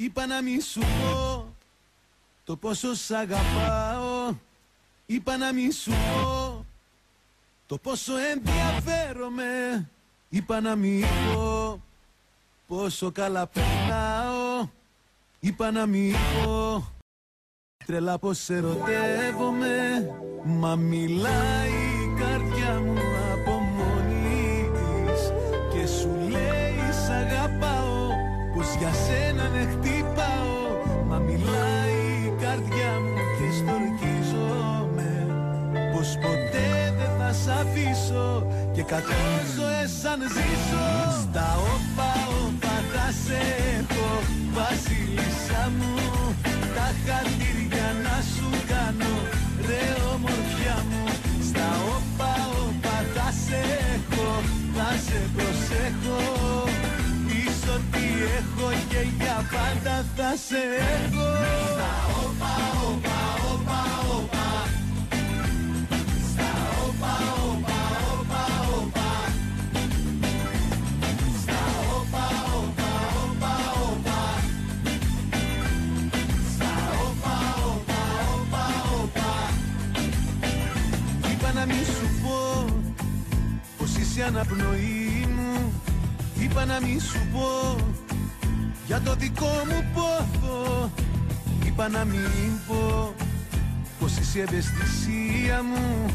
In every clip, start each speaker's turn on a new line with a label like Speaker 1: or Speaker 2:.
Speaker 1: Είπα να μη σου πω το πόσο σ' αγαπάω. Είπα να μη σου πω το πόσο ενδιαφέρομαι. Είπα να μη πω πόσο καλά περνάω. Είπα να μη πω τρελά πως ερωτεύομαι. Μα μιλάει η καρδιά μου από μόνη της και σου λέει σ' αγαπάω, πως για σένα ναι χτυπάω. Μα μιλάει η καρδιά μου και στορκίζομαι, πως ποτέ δεν θα σ' αφήσω και 100 ζωές αν ζήσω. Στα όπα όπα θα σε έχω, βασίλισσα μου. Τα χατήρια να σου κάνω, ρε ομορφιά μου. Στα όπα όπα θα σε έχω, θα σε προσέχω. Πεις ότι έχω και για πάντα θα σε έχω. Στα όπα όπα όπα όπα. Στα όπα όπα όπα όπα. Στα όπα όπα όπα όπα. Στα όπα όπα όπα όπα. Είπα να μη σου πω πως είσαι αναπνοή μου. Είπα να μη σου πω για το δικό μου πόθο. Είπα να μην πω πως είσαι η ευαισθησία μου.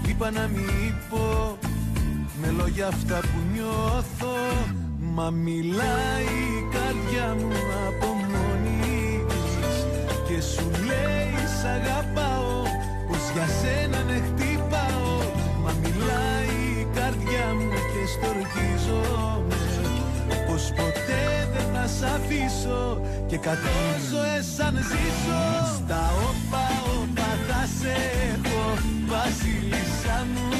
Speaker 1: Είπα να μην πω με λόγια αυτά που νιώθω. Μα μιλάει η καρδιά μου από μόνη της και σου λέει σ' αγαπάω, πως για σένα ναι χτυπάω. Μα μιλάει η καρδιά μου και στορκίζομαι, πως ποτέ δεν θα σ' αφήσω και 100 ζωές αν ζήσω. Στα όπα όπα θα σε έχω, βασίλισσα μου.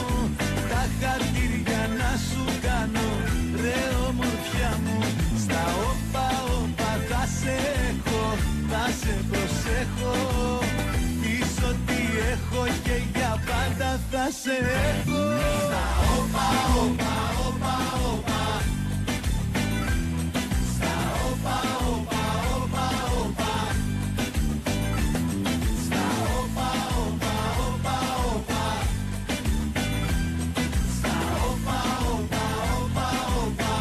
Speaker 1: Τα χατήρια να σου κάνω, ρε ομορφιά μου. Στα όπα όπα θα σε έχω, θα σε προσέχω. Πεις ότι έχω και για πάντα θα σε έχω. Στα όπα όπα όπα όπα. Στα όπα όπα όπα όπα. Στα όπα όπα όπα όπα. Στα όπα όπα όπα όπα.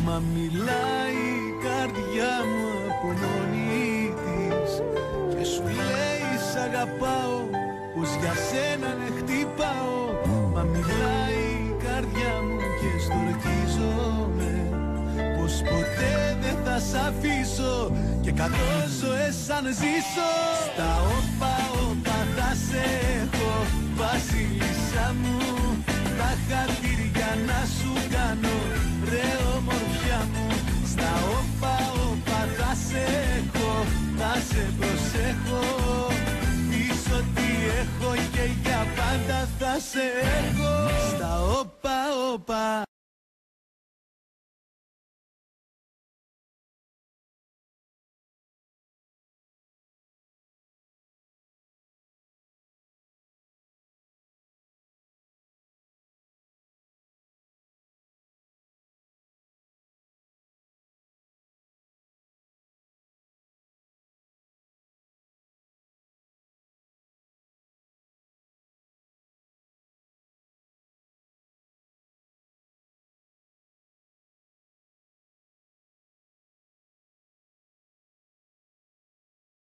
Speaker 1: Μα μιλάει η καρδιά μου από μόνη της και σου λέει σ' αγαπάω, πως για σένα ναι χτυπάω. Μα μιλάει η καρδιά μου και στορκίζομαι, πως ποτέ δεν θα σ' αφήσω και 100 ζωές αν ζήσω. Στα όπα όπα θα σε έχω, βασίλισσα μου. Τα χατήρια να σου κάνω, ρε ομορφιά μου. Στα όπα όπα θα σε έχω, θα σε προσέχω. Πεις ότι έχω και για πάντα θα σε έχω. Στα όπα όπα.